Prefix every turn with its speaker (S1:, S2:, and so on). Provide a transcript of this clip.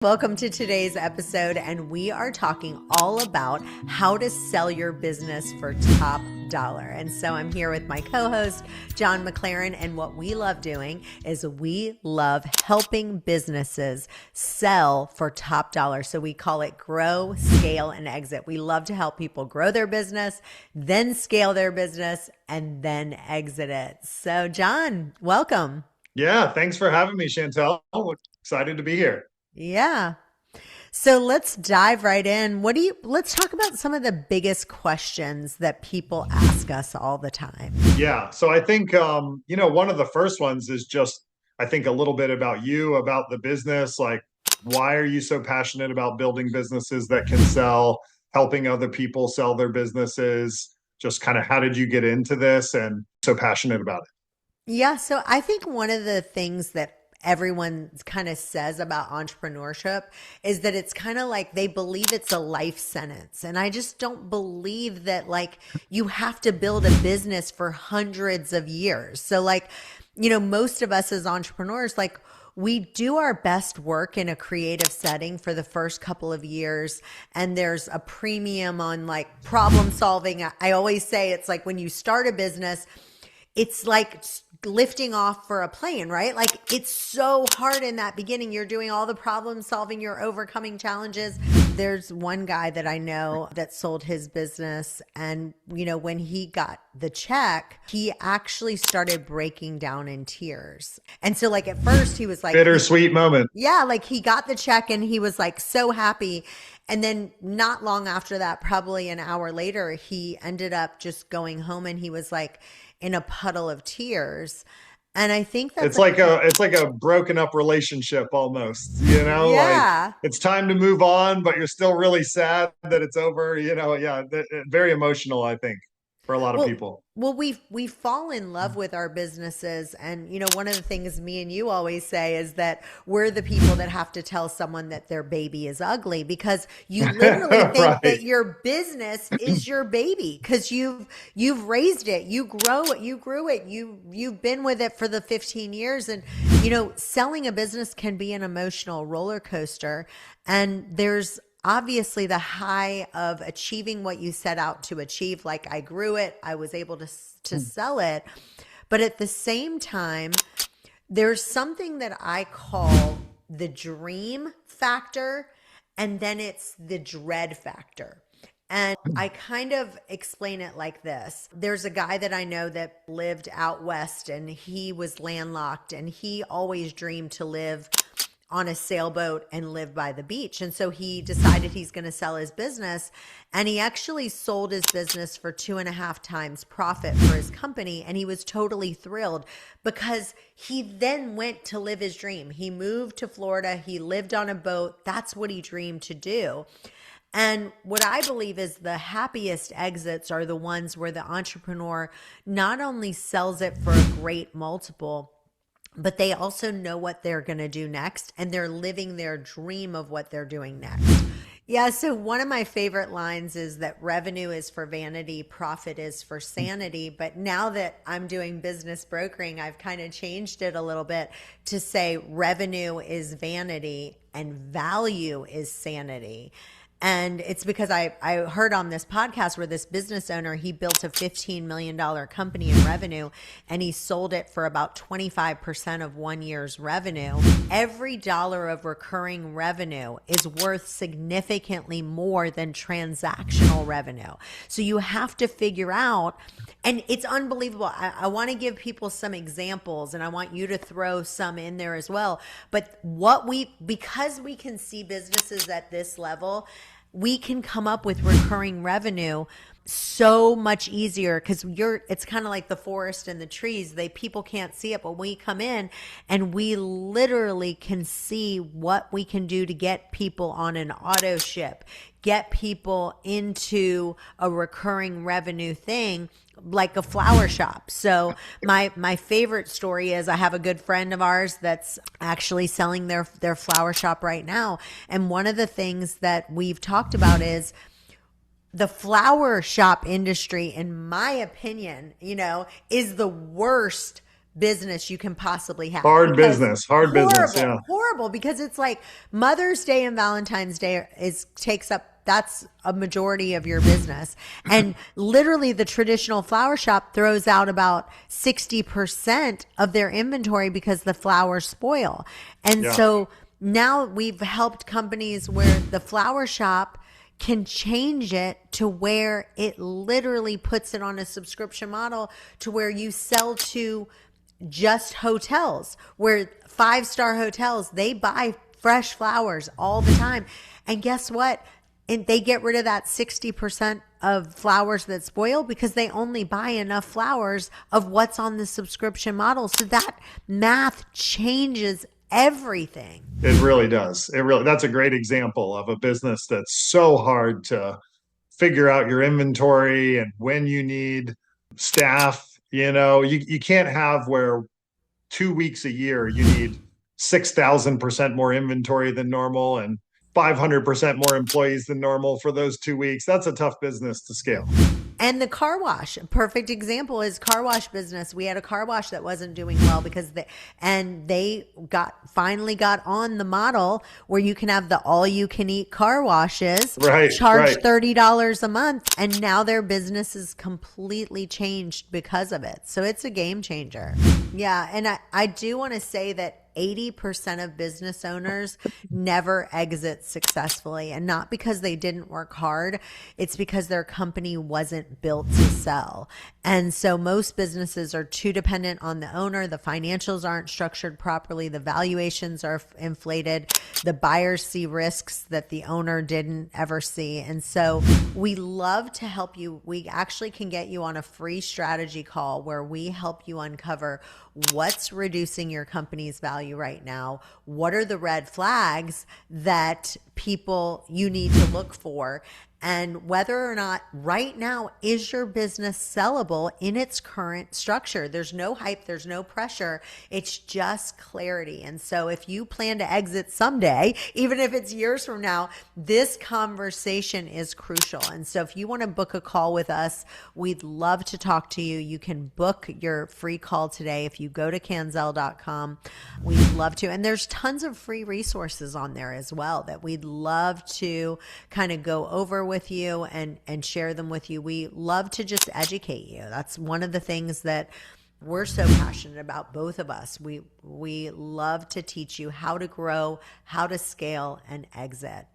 S1: Welcome to today's episode, and we are talking all about how to sell your business for top dollar. And so I'm here with my co-host, John McLaren, and what we love doing is we love helping businesses sell for top dollar. So we call it grow, scale, and exit. We love to help people grow their business, then scale their business, and then exit it. So John, welcome.
S2: Yeah, thanks for having me, Chantel. Excited to be here.
S1: Yeah. So let's dive right in. Let's talk about some of the biggest questions that people ask us all the time.
S2: Yeah, so I think one of the first ones is just I think a little bit about you, about the business, like why are you so passionate about building businesses that can sell, helping other people sell their businesses? Just kind of how did you get into this and so passionate about it?
S1: Yeah, so I think one of the things that everyone kind of says about entrepreneurship is that it's kind of like they believe it's a life sentence. And I just don't believe that like you have to build a business for hundreds of years. So like, most of us as entrepreneurs, like we do our best work in a creative setting for the first couple of years. And there's a premium on like problem solving. I always say it's like when you start a business, it's like lifting off for a plane, right? Like it's so hard in that beginning. You're doing all the problem solving, you're overcoming challenges. There's one guy that I know that sold his business. And, when he got the check, he actually started breaking down in tears. And so, like, at first, he was like,
S2: Bittersweet moment.
S1: yeah, like he got the check and he was like so happy. And then not long after that, probably an hour later, he ended up just going home and he was like in a puddle of tears. And I think that's
S2: It's like a broken up relationship almost, like
S1: yeah.
S2: it's time to move on, but you're still really sad that it's over, yeah, very emotional, I think, for a lot of
S1: Well,
S2: people.
S1: we fall in love with our businesses, and one of the things me and you always say is that we're the people that have to tell someone that their baby is ugly because you literally think
S2: Right.
S1: that your business is your baby because you've raised it, you grow it, you grew it, you've been with it for the 15 years, and selling a business can be an emotional roller coaster, and there's obviously the high of achieving what you set out to achieve. Like I grew it, I was able to sell it. But at the same time, there's something that I call the dream factor, and then it's the dread factor. And I kind of explain it like this. There's a guy that I know that lived out west and he was landlocked and he always dreamed to live on a sailboat and live by the beach. And so he decided he's going to sell his business. And he actually sold his business for 2.5 times profit for his company. And he was totally thrilled because he then went to live his dream. He moved to Florida. He lived on a boat. That's what he dreamed to do. And what I believe is the happiest exits are the ones where the entrepreneur not only sells it for a great multiple, but they also know what they're going to do next and they're living their dream of what they're doing next. Yeah, so one of my favorite lines is that revenue is for vanity, profit is for sanity. But now that I'm doing business brokering, I've kind of changed it a little bit to say revenue is vanity and value is sanity. And it's because I heard on this podcast where this business owner, he built a $15 million company in revenue and he sold it for about 25% of 1 year's revenue. Every dollar of recurring revenue is worth significantly more than transactional revenue. So you have to figure out, and it's unbelievable. I want to give people some examples and I want you to throw some in there as well. But because we can see businesses at this level, we can come up with recurring revenue so much easier because it's kind of like the forest and the trees. People can't see it, but we come in and we literally can see what we can do to get people on an auto ship, get people into a recurring revenue thing like a flower shop. So my favorite story is I have a good friend of ours that's actually selling their flower shop right now. And one of the things that we've talked about is the flower shop industry, in my opinion, is the worst business you can possibly have,
S2: Hard
S1: because
S2: business, hard business. Yeah.
S1: horrible, because it's like Mother's Day and Valentine's Day is takes up, that's a majority of your business. And literally the traditional flower shop throws out about 60% of their inventory because the flowers spoil. And
S2: Yeah.
S1: so now we've helped companies where the flower shop can change it to where it literally puts it on a subscription model to where you sell to just hotels, where 5-star hotels, they buy fresh flowers all the time. And guess what? And they get rid of that 60% of flowers that spoil because they only buy enough flowers of what's on the subscription model. So that math changes everything.
S2: It really does. It really, that's a great example of a business that's so hard to figure out your inventory and when you need staff. You can't have where 2 weeks a year you need 6,000% more inventory than normal and 500% more employees than normal for those 2 weeks. That's a tough business to scale.
S1: And the car wash, a perfect example is car wash business. We had a car wash that wasn't doing well because they finally got on the model where you can have the all you can eat car washes,
S2: Right,
S1: charge
S2: right.
S1: $30 a month, and now their business is completely changed because of it. So it's a game changer. Yeah, and I do want to say that 80% of business owners never exit successfully, and not because they didn't work hard. It's because their company wasn't built to sell. And so most businesses are too dependent on the owner. The financials aren't structured properly. The valuations are inflated. The buyers see risks that the owner didn't ever see. And so we love to help you. We actually can get you on a free strategy call where we help you uncover what's reducing your company's value right now. What are the red flags that you need to look for? And whether or not right now is your business sellable in its current structure. There's no hype, there's no pressure. It's just clarity. And so if you plan to exit someday, even if it's years from now, this conversation is crucial. And so if you want to book a call with us, we'd love to talk to you. You can book your free call today if you go to canzel.com. We'd love to. And there's tons of free resources on there as well that we'd love to kind of go over with you and share them with you. We love to just educate you. That's one of the things that we're so passionate about, both of us. We love to teach you how to grow, how to scale, and exit.